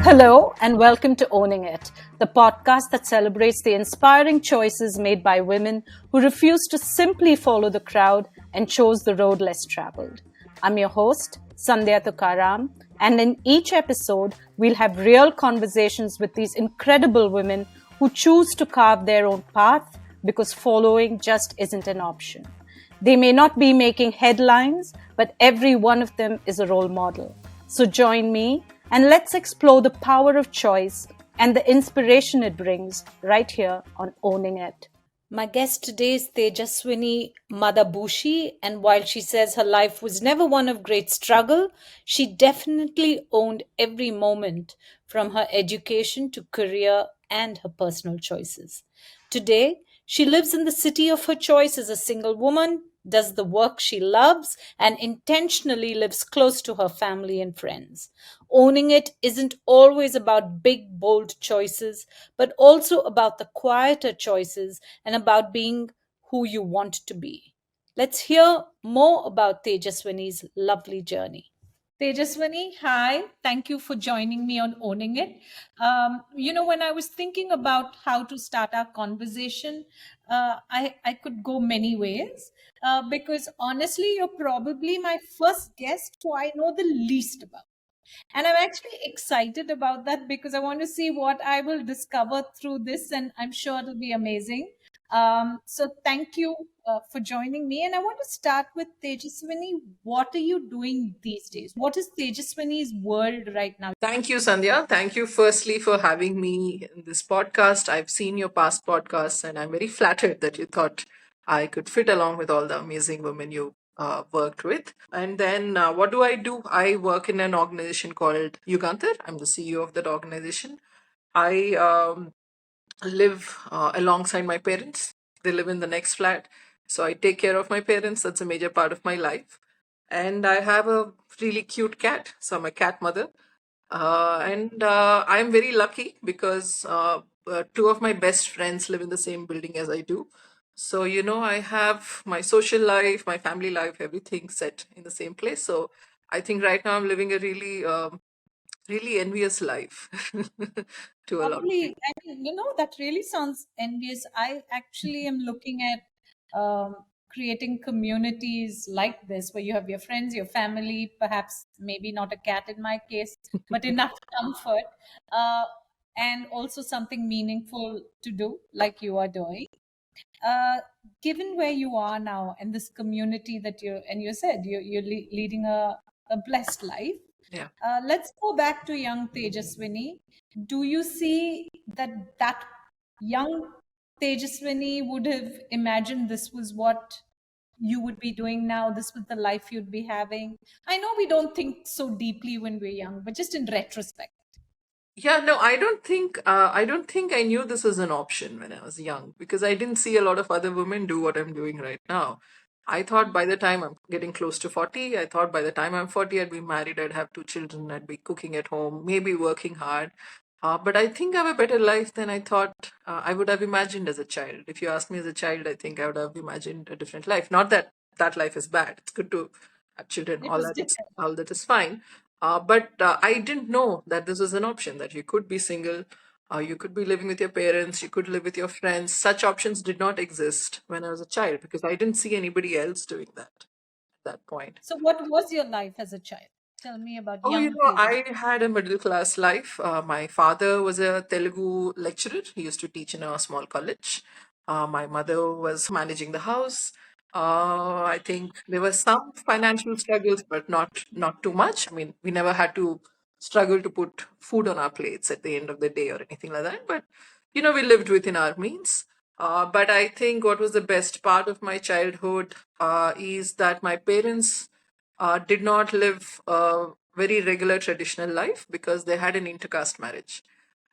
Hello, and welcome to Owning It, the podcast that celebrates the inspiring choices made by women who refuse to simply follow the crowd and chose the road less traveled. I'm your host, Sandhya Thukaram, and in each episode, we'll have real conversations with these incredible women who choose to carve their own path because following just isn't an option. They may not be making headlines, but every one of them is a role model. So join me and let's explore the power of choice and the inspiration it brings right here on Owning It. My guest today is Tejaswini Madabhusi, and while she says her life was never one of great struggle, she definitely owned every moment from her education to career and her personal choices. Today, she lives in the city of her choice as a single woman, does the work she loves, and intentionally lives close to her family and friends. Owning it isn't always about big, bold choices, but also about the quieter choices and about being who you want to be. Let's hear more about Tejaswini's lovely journey. Tejaswini, hi. Thank you for joining me on Owning It. When I was thinking about how to start our conversation, I could go many ways because honestly, you're probably my first guest who I know the least about. And I'm actually excited about that because I want to see what I will discover through this, and I'm sure it'll be amazing. So, thank you for joining me. And I want to start with Tejaswini. What are you doing these days? What is Tejaswini's world right now? Thank you, Sandhya. Thank you, firstly, for having me in this podcast. I've seen your past podcasts, and I'm very flattered that you thought I could fit along with all the amazing women you worked with. And then, what do I do? I work in an organization called Yugantar. I'm the CEO of that organization. I live alongside my parents. They live in the next flat. So I take care of my parents. That's a major part of my life. And I have a really cute cat. So I'm a cat mother. And I'm very lucky because two of my best friends live in the same building as I do. So, I have my social life, my family life, everything set in the same place. So, I think right now I'm living a really envious life to a lot of Lovely. people. I mean, that really sounds envious. I actually am looking at creating communities like this where you have your friends, your family, perhaps maybe not a cat in my case, but enough comfort, uh, and also something meaningful to do like you are doing. Uh, Given where you are now and this community that you said you're leading a blessed life. Yeah. Let's go back to young Tejaswini. Do you see that young Tejaswini would have imagined this was what you would be doing now? This was the life you'd be having. I know we don't think so deeply when we're young, but just in retrospect. Yeah, no, I don't think I knew this was an option when I was young because I didn't see a lot of other women do what I'm doing right now. I thought by the time I'm getting close to 40, I thought by the time I'm 40, I'd be married, I'd have two children, I'd be cooking at home, maybe working hard. But I think I have a better life than I thought I would have imagined as a child. If you asked me as a child, I think I would have imagined a different life. Not that that life is bad. It's good to have children. It was All that is fine. But I didn't know that this was an option, that you could be single, you could be living with your parents, you could live with your friends. Such options did not exist when I was a child because I didn't see anybody else doing that at that point. so. What was your life as a child? Tell me about Oh, young I Tejaswini. had a middle class life. My father was a Telugu lecturer. He used to teach in a small college. My mother was managing the house. I think there were some financial struggles, but not too much. I mean, we never had to struggle to put food on our plates at the end of the day or anything like that. But we lived within our means. But I think what was the best part of my childhood is that my parents did not live a very regular traditional life because they had an intercaste marriage.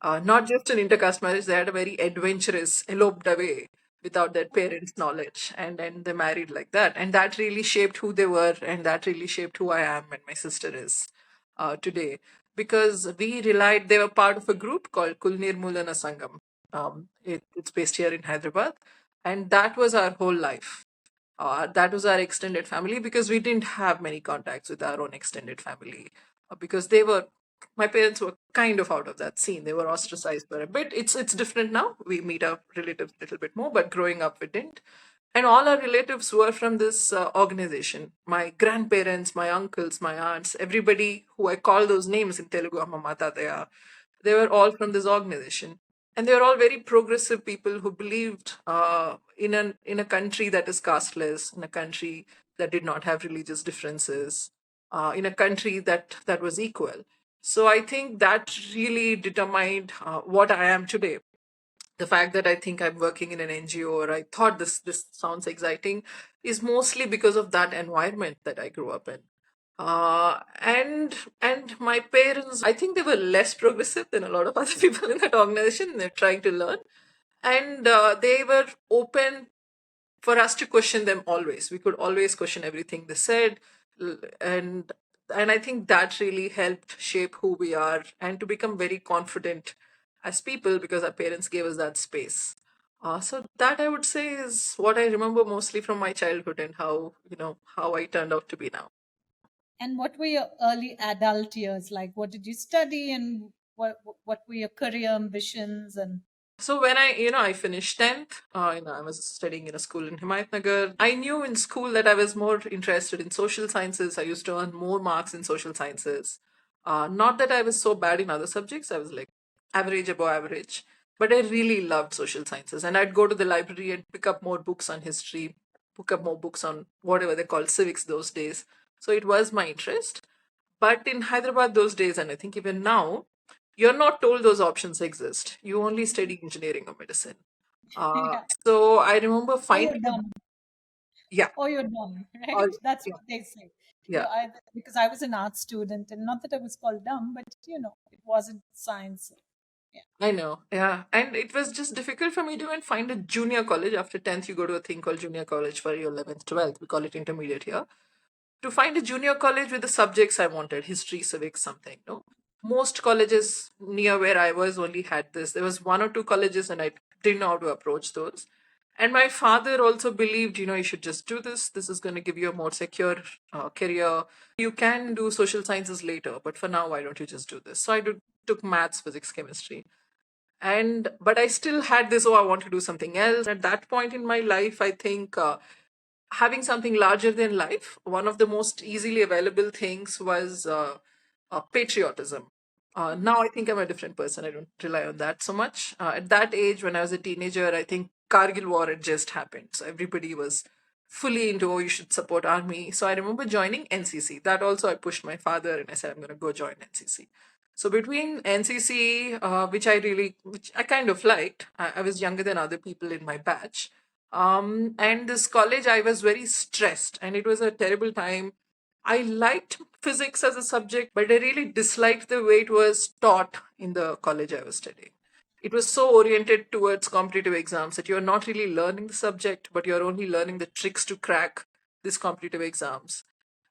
Not just an intercaste marriage, they had a very adventurous, eloped away without their parents' knowledge. And then they married like that. And that really shaped who they were, and that really shaped who I am and my sister is today. Because they were part of a group called Kulnir Mulana Sangam. It's based here in Hyderabad. And that was our whole life. That was our extended family because we didn't have many contacts with our own extended family because they were my parents were kind of out of that scene. They were ostracized for a bit. It's different now. We meet our relatives a little bit more, but growing up we didn't. And all our relatives were from this organization. My grandparents, my uncles, my aunts, everybody who I call those names in Telugu, Amma Mata, they were all from this organization. And they were all very progressive people who believed in a country that is casteless, in a country that did not have religious differences, in a country that was equal. So I think that really determined what I am today. The fact that I think I'm working in an NGO, or I thought this sounds exciting, is mostly because of that environment that I grew up in. And my parents, I think they were less progressive than a lot of other people in that organization. They're trying to learn, and they were open for us to question them always. We could always question everything they said, l- and and I think that really helped shape who we are and to become very confident as people because our parents gave us that space. So that I would say is what I remember mostly from my childhood and how I turned out to be now. And what were your early adult years like? What did you study, and what were your career ambitions? And So when I finished 10th, I was studying in a school in Himayatnagar. I knew in school that I was more interested in social sciences. I used to earn more marks in social sciences. Not that I was so bad in other subjects. I was like average, above average. But I really loved social sciences. And I'd go to the library and pick up more books on history, pick up more books on whatever they called civics those days. So it was my interest. But in Hyderabad those days, and I think even now, you're not told those options exist. You only study engineering or medicine. yeah, So I remember or you're finding, dumb, yeah, or you're dumb, or, right? That's yeah, what they say. yeah, Because I was an art student, and not that I was called dumb, but it wasn't science. Yeah. I know, yeah. And it was just difficult for me to even find a junior college. After 10th, you go to a thing called junior college for your 11th, 12th. We call it intermediate here. To find a junior college with the subjects I wanted, history, civics, something. No, most colleges near where I was only had this. There was one or two colleges, and I didn't know how to approach those. And my father also believed, you should just do this. This is going to give you a more secure career. You can do social sciences later, but for now, why don't you just do this? So took maths, physics, chemistry, and but I still had this. Oh, I want to do something else. At that point in my life, I think. Having something larger than life, one of the most easily available things was patriotism. Now I think I'm a different person. I don't rely on that so much. At that age, when I was a teenager, I think Kargil war had just happened. So everybody was fully into, oh, you should support army. So I remember joining NCC. That also I pushed my father and I said, I'm going to go join NCC. So between NCC, which I kind of liked, I was younger than other people in my batch, and this college, I was very stressed, and it was a terrible time. I liked physics as a subject, but I really disliked the way it was taught in the college I was studying. It was so oriented towards competitive exams that you're not really learning the subject, but you're only learning the tricks to crack these competitive exams.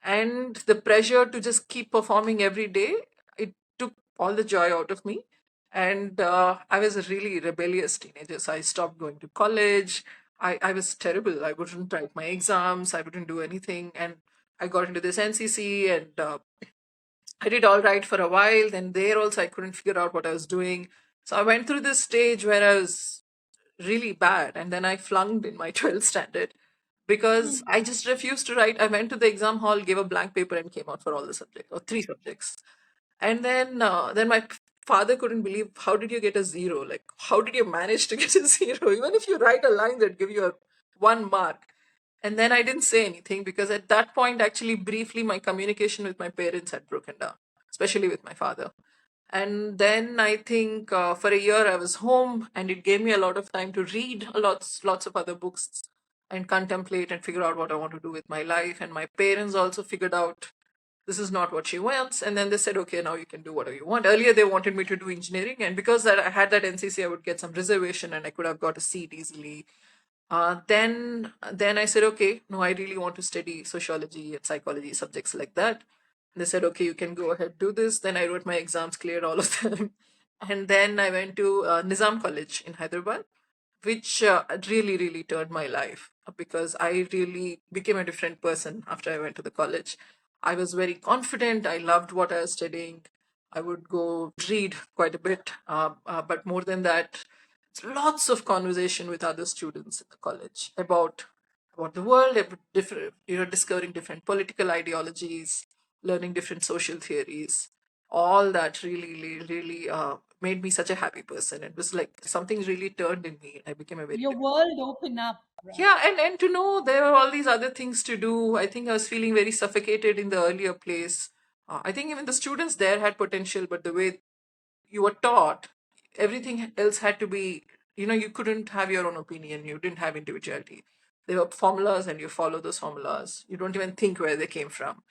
And the pressure to just keep performing every day, it took all the joy out of me. And I was a really rebellious teenager, so I stopped going to college. I was terrible. I wouldn't write my exams. I wouldn't do anything. And I got into this NCC, and I did all right for a while. Then there also, I couldn't figure out what I was doing. So I went through this stage where I was really bad. And then I flunked in my 12th standard because Hmm. I just refused to write. I went to the exam hall, gave a blank paper, and came out for all the subjects, or three subjects. And then my father couldn't believe, how did you get a zero? Like, how did you manage to get a zero? Even if you write a line that give you a 1 mark. And then I didn't say anything because at that point, actually, briefly, my communication with my parents had broken down, especially with my father. And then I think for a year I was home, and it gave me a lot of time to read lots of other books and contemplate and figure out what I want to do with my life. And my parents also figured out this is not what she wants. And then they said, okay, now you can do whatever you want. Earlier, they wanted me to do engineering. And because that I had that NCC, I would get some reservation and I could have got a seat easily. Then I said, okay, no, I really want to study sociology and psychology, subjects like that. And they said, okay, you can go ahead, do this. Then I wrote my exams, cleared all of them. And then I went to Nizam College in Hyderabad, which really turned my life because I really became a different person after I went to the college. I was very confident. I loved what I was studying. I would go read quite a bit. But more than that, lots of conversation with other students in the college about the world, about different, discovering different political ideologies, learning different social theories. All that really made me such a happy person. It was like something really turned in me. I became a very Your world open up, right? yeah, and to know there were all these other things to do. I think I was feeling very suffocated in the earlier place. I think even the students there had potential, but the way you were taught, everything else had to be, you couldn't have your own opinion. You didn't have individuality. There were formulas and you follow those formulas. You don't even think where they came from.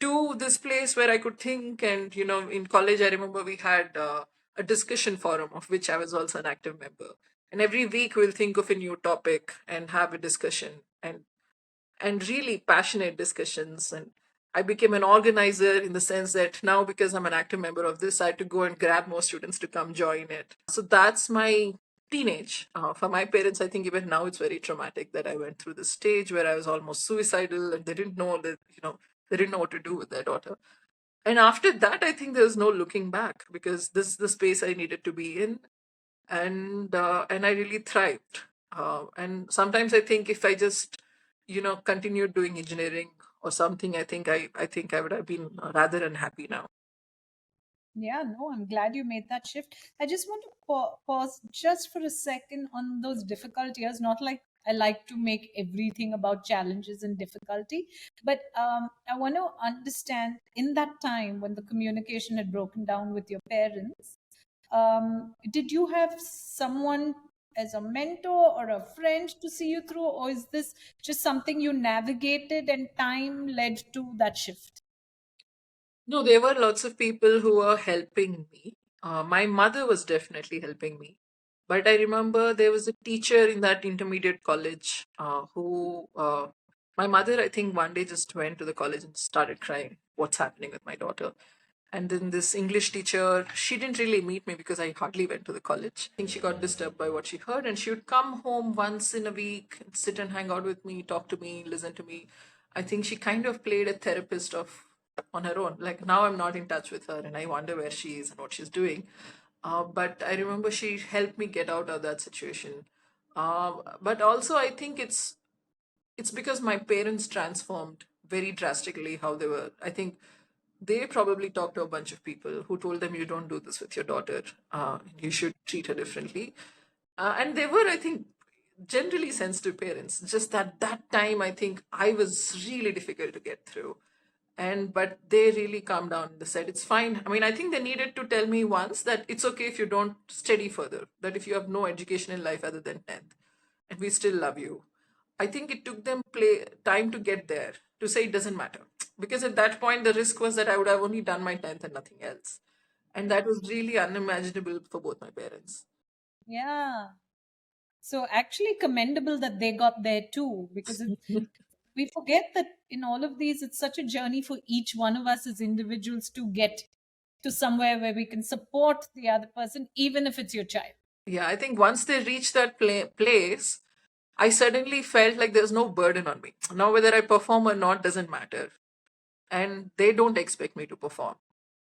To this place where I could think, and, in college, I remember we had a discussion forum of which I was also an active member. And every week we'll think of a new topic and have a discussion. And really passionate discussions. And I became an organizer in the sense that now, because I'm an active member of this, I had to go and grab more students to come join it. So that's my teenage. For my parents, I think even now it's very traumatic that I went through the stage where I was almost suicidal and they didn't know that, they didn't know what to do with their daughter. And after that, I think there's no looking back because this is the space I needed to be in, and I really thrived. And sometimes I think if I just continued doing engineering or something, I think I would have been rather unhappy now. Yeah, no, I'm glad you made that shift. I just want to pause just for a second on those difficult years. Not like I like to make everything about challenges and difficulty, but I want to understand in that time when the communication had broken down with your parents, did you have someone as a mentor or a friend to see you through, or is this just something you navigated and time led to that shift? No, there were lots of people who were helping me. My mother was definitely helping me. But I remember there was a teacher in that intermediate college my mother, I think, one day just went to the college and started crying. What's happening with my daughter? And then this English teacher, she didn't really meet me because I hardly went to the college. I think she got disturbed by what she heard, and she would come home once in a week, and sit and hang out with me, talk to me, listen to me. I think she kind of played a therapist of on her own. Like now, I'm not in touch with her, and I wonder where she is and what she's doing. But I remember she helped me get out of that situation. But also, I think it's because my parents transformed very drastically how they were. I think they probably talked to a bunch of people who told them, you don't do this with your daughter. You should treat her differently. And they were, I think, generally sensitive parents. Just that time, I think I was really difficult to get through. But they really calmed down. They said it's fine. I mean, I think they needed to tell me once that it's okay if you don't study further, that if you have no education in life other than 10th, and we still love you. I think it took them play time to get there, to say it doesn't matter. Because at that point the risk was that I would have only done my 10th and nothing else. And that was really unimaginable for both my parents. Yeah. So actually commendable that they got there too, because we forget that in all of these, it's such a journey for each one of us as individuals to get to somewhere where we can support the other person, even if it's your child. Yeah, I think once they reached that place, I suddenly felt like there's no burden on me. Now, whether I perform or not doesn't matter. And they don't expect me to perform.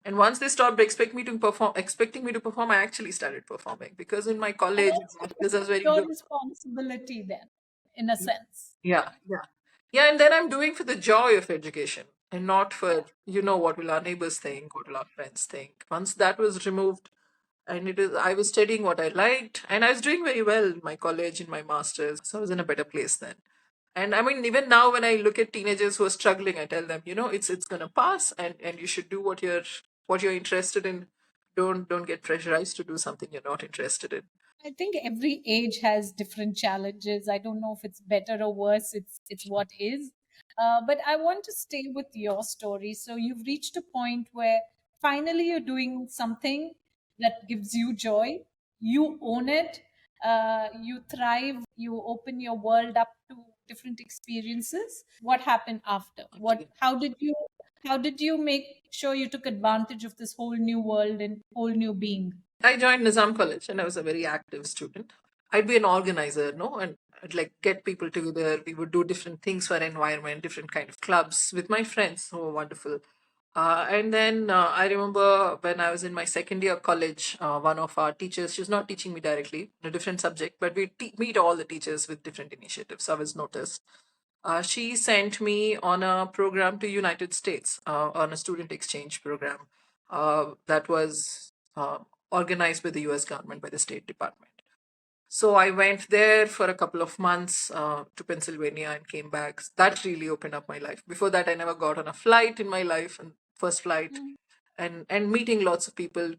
And once they stopped expecting me to perform, I actually started performing because in my And college, also, this was very your good. responsibility then, in a sense. Yeah, yeah. Yeah, and then I'm doing for the joy of education and not Yeah. for, what will our neighbors think, what will our friends think. Once that was removed, and I was studying what I liked, and I was doing very well in my college, in my masters. So I was in a better place then. And I mean, even now when I look at teenagers who are struggling, I tell them, it's gonna pass, and you should do what you're interested in. Don't get pressurized to do something you're not interested in. I think every age has different challenges. I don't know if it's better or worse. It's what is. But I want to stay with your story. So you've reached a point where finally you're doing something that gives you joy. You own it. You thrive. You open your world up to different experiences. What happened after? What? Okay. How did you? How did you make sure you took advantage of this whole new world and whole new being? I joined Nizam College and I was a very active student. I'd be an organizer, no, and I'd like get people together. We would do different things for environment, different kind of clubs with my friends who were wonderful. And then I remember when I was in my second year college, one of our teachers, she was not teaching me directly, a different subject, but we meet all the teachers with different initiatives. So I was noticed. She sent me on a program to United States, on a student exchange program that was organized by the US government, by the State Department. So I went there for a couple of months to Pennsylvania and came back. That really opened up my life. Before that, I never got on a flight in my life, and first flight, and meeting lots of people.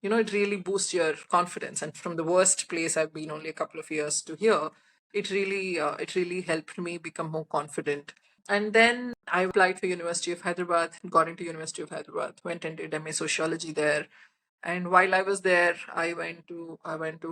It really boosts your confidence. And from the worst place I've been only a couple of years to here, it really helped me become more confident. And then I applied for University of Hyderabad, got into University of Hyderabad, went and did MA sociology there. And while I was there, I went to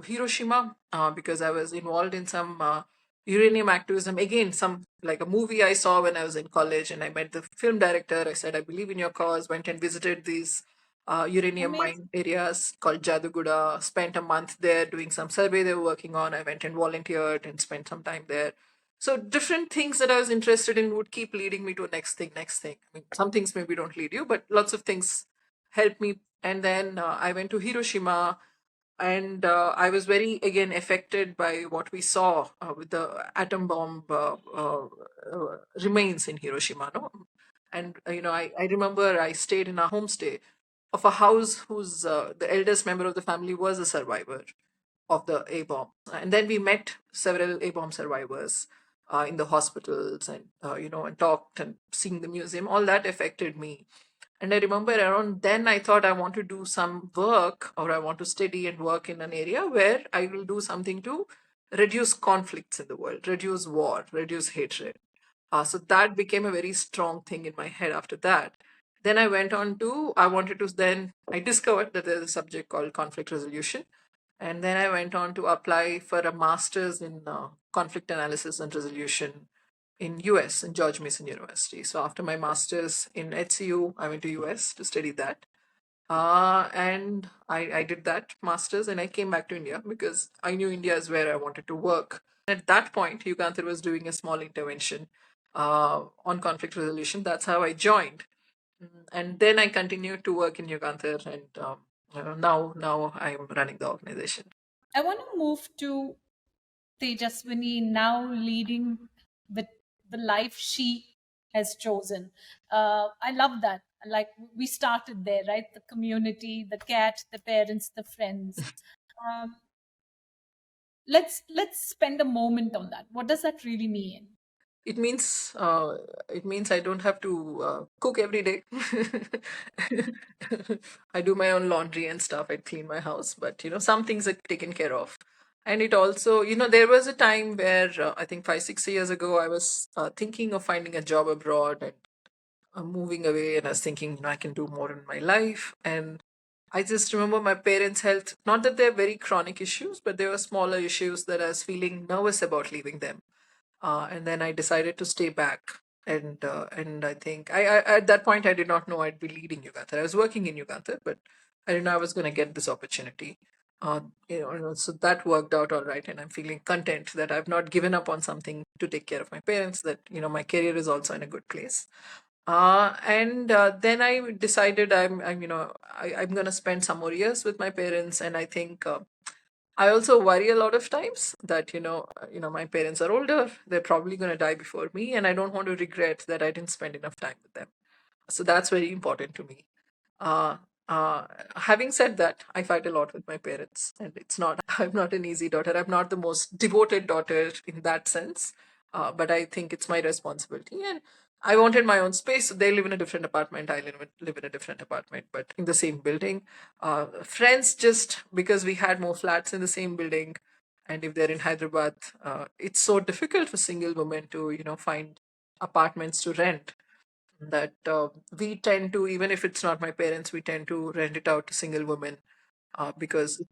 Hiroshima because I was involved in some uranium activism. Again, some like a movie I saw when I was in college, and I met the film director. I said, "I believe in your cause." Went and visited these uranium Amazing. mine areas called Jaduguda. Spent a month there doing some survey they were working on. I went and volunteered and spent some time there. So different things that I was interested in would keep leading me to next thing, next thing. I mean, some things maybe don't lead you, but lots of things helped me. And then I went to Hiroshima, and I was very again affected by what we saw with the atom bomb remains in Hiroshima. No, and I remember I stayed in a homestay of a house whose the eldest member of the family was a survivor of the A bomb, and then we met several A bomb survivors in the hospitals, and and talked and seeing the museum. All that affected me. And I remember around then I thought I want to do some work, or I want to study and work in an area where I will do something to reduce conflicts in the world, reduce war, reduce hatred. So that became a very strong thing in my head after that. Then I wanted to, then I discovered that there's a subject called conflict resolution. And then I went on to apply for a master's in conflict analysis and resolution in US, in George Mason University. So after my master's in HCU, I went to US to study that. And I did that master's, and I came back to India because I knew India is where I wanted to work. At that point, Yugantar was doing a small intervention on conflict resolution. That's how I joined. And then I continued to work in Yugantar, and now I'm running the organization. I want to move to Tejaswini now leading with the life she has chosen. I love that. Like we started there, right? The community, the cat, the parents, the friends. Um, let's spend a moment on that. What does that really mean? It means I don't have to cook every day. I do my own laundry and stuff. I clean my house, but some things are taken care of. And it also, there was a time where I think 5 6 years ago I was thinking of finding a job abroad and moving away, and I was thinking, I can do more in my life. And I just remember my parents' health. Not that they're very chronic issues, but they were smaller issues that I was feeling nervous about leaving them, and then I decided to stay back. And I think I at that point I did not know I'd be leading Uganda. I was working in Uganda, but I didn't know I was going to get this opportunity. Uh, so that worked out all right, and I'm feeling content that I've not given up on something to take care of my parents. That my career is also in a good place. And then I decided I'm going to spend some more years with my parents, and I think I also worry a lot of times that my parents are older. They're probably going to die before me, and I don't want to regret that I didn't spend enough time with them. So that's very important to me. Uh, Having said that, I fight a lot with my parents, and it's not. I'm not an easy daughter. I'm not the most devoted daughter in that sense, but I think it's my responsibility. And I wanted my own space. They live in a different apartment. I live in a different apartment, but in the same building. Friends, just because we had more flats in the same building, and if they're in Hyderabad, it's so difficult for single women to find apartments to rent, that we tend to, even if it's not my parents, we tend to rent it out to single women because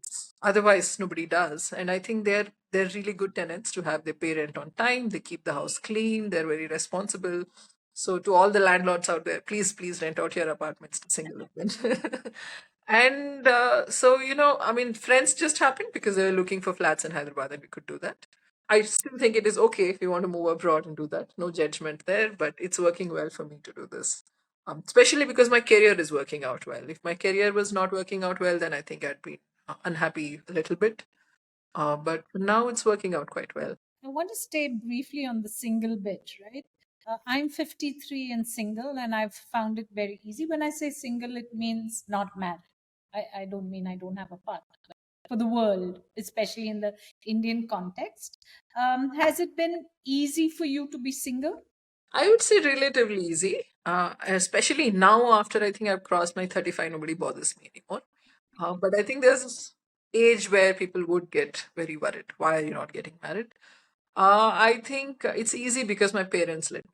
otherwise nobody does. And I think they're really good tenants to have. They pay rent on time, they keep the house clean, they're very responsible. So to all the landlords out there, please rent out your apartments to single women. And so I mean, friends just happened because they were looking for flats in Hyderabad, and we could do that. I still think it is okay if you want to move abroad and do that. No judgment there, but it's working well for me to do this. Especially because my career is working out well. If my career was not working out well, then I think I'd be unhappy a little bit. But now it's working out quite well. I want to stay briefly on the single bit, right? I'm 53 and single, and I've found it very easy. When I say single, it means not married. I don't mean I don't have a partner. For the world, especially in the Indian context, has it been easy for you to be single? I would say relatively easy, especially now after I think I've crossed my 35, nobody bothers me anymore. But I think there's this age where people would get very worried. Why are you not getting married? I think it's easy because my parents let me.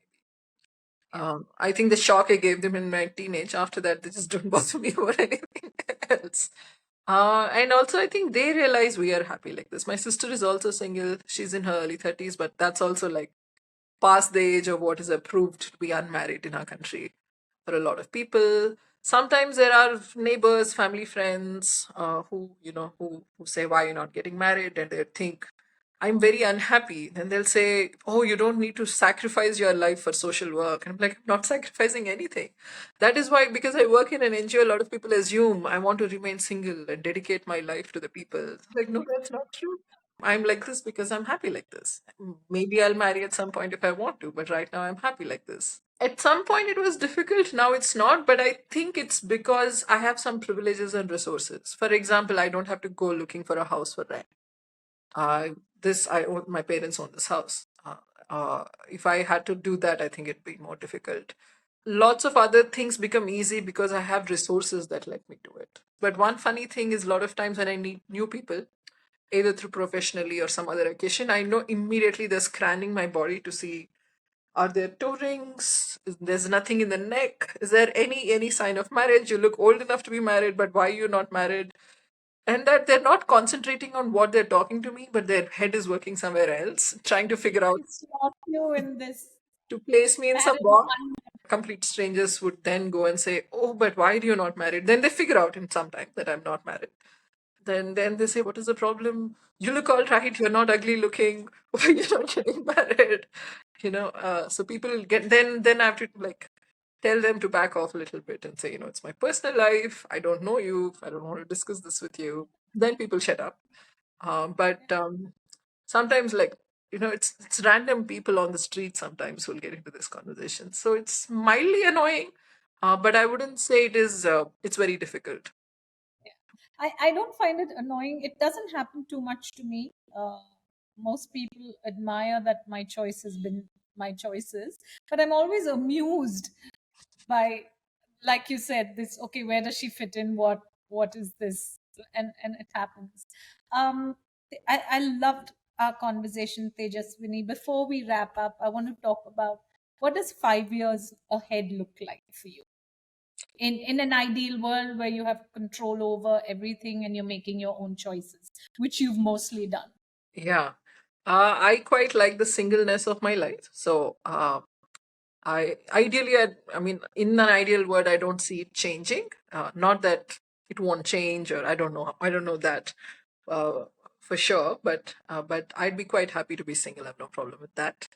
I think the shock I gave them in my teenage, after that, they just don't bother me over anything else. And also, I think they realize we are happy like this. My sister is also single. She's in her early 30s, but that's also like past the age of what is approved to be unmarried in our country for a lot of people. Sometimes there are neighbors, family, friends who say, "Why you're not getting married?" And they think I'm very unhappy. Then they'll say, "Oh, you don't need to sacrifice your life for social work." And I'm like, "I'm not sacrificing anything." That is why, because I work in an NGO, a lot of people assume I want to remain single and dedicate my life to the people. Like, no, that's not true. I'm like this because I'm happy like this. Maybe I'll marry at some point if I want to, but right now I'm happy like this. At some point it was difficult, now it's not, but I think it's because I have some privileges and resources. For example, I don't have to go looking for a house for rent. I own, my parents own this house. If I had to do that, I think it'd be more difficult. Lots of other things become easy because I have resources that let me do it. But one funny thing is, a lot of times when I meet new people, either through professionally or some other occasion, I know immediately they're scanning my body to see, are there toe rings? There's nothing in the neck. Is there any sign of marriage? You look old enough to be married, but why are you not married? And that they're not concentrating on what they're talking to me, but their head is working somewhere else, trying to figure out Slot you in this to place me in some married or box. Complete strangers would then go and say, "Oh, but why are you not married?" Then they figure out in some time that I'm not married. Then they say, "What is the problem? You look all right. You're not ugly looking. Why are you not getting married?" So people get, then I have to like tell them to back off a little bit and say, it's my personal life. I don't know you. I don't want to discuss this with you. Then people shut up. But sometimes, like, it's random people on the street sometimes who'll get into this conversation. So it's mildly annoying, but I wouldn't say it is. It's very difficult. I don't find it annoying. It doesn't happen too much to me. Most people admire that my choice has been my choices, but I'm always amused by, like you said, this. Okay, where does she fit in? What is this? And it happens. Um, I loved our conversation, Tejaswini. Before we wrap up, I want to talk about what does 5 years ahead look like for you? In an ideal world where you have control over everything and you're making your own choices, which you've mostly done. Yeah. I quite like the singleness of my life. So I mean, in an ideal world, I don't see it changing. Not that it won't change, or I don't know. I don't know that uh, for sure. But I'd be quite happy to be single. I have no problem with that.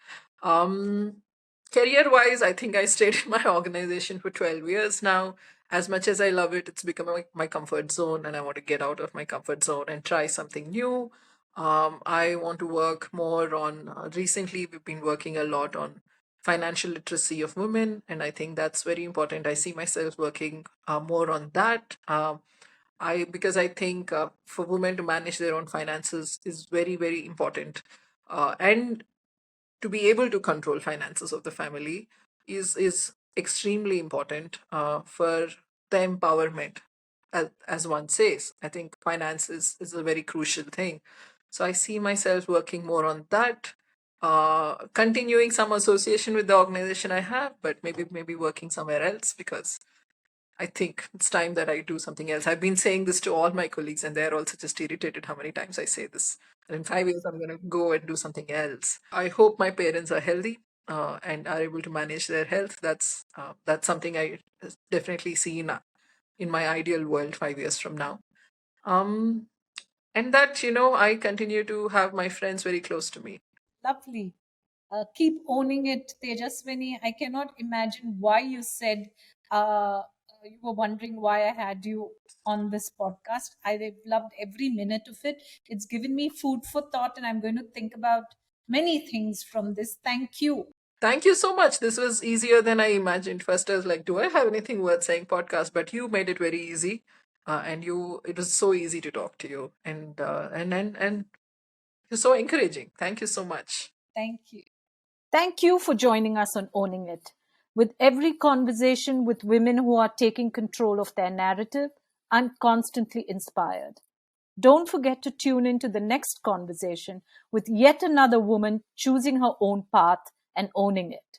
Um, Career wise, I think I stayed in my organization for 12 years now. As much as I love it, it's become my comfort zone, and I want to get out of my comfort zone and try something new. I want to work more on, recently, we've been working a lot on financial literacy of women, and I think that's very important. I see myself working more on that. Because I think for women to manage their own finances is very, very important. And to be able to control finances of the family is extremely important for the empowerment, as one says. I think finance is a very crucial thing. So I see myself working more on that, continuing some association with the organization I have, but maybe working somewhere else, because I think it's time that I do something else. I've been saying this to all my colleagues, and they're also just irritated how many times I say this. And in 5 years, I'm going to go and do something else. I hope my parents are healthy and are able to manage their health. That's something I definitely see in my ideal world 5 years from now. Um, and that, I continue to have my friends very close to me. Lovely. Keep owning it, Tejaswini. I cannot imagine why you said you were wondering why I had you on this podcast. I've loved every minute of it. It's given me food for thought, and I'm going to think about many things from this. Thank you. Thank you so much. This was easier than I imagined. First, I was like, do I have anything worth saying podcast? But you made it very easy. And it was so easy to talk to you. And you're so encouraging. Thank you so much. Thank you. Thank you for joining us on Owning It. With every conversation with women who are taking control of their narrative, I'm constantly inspired. Don't forget to tune into the next conversation with yet another woman choosing her own path and owning it.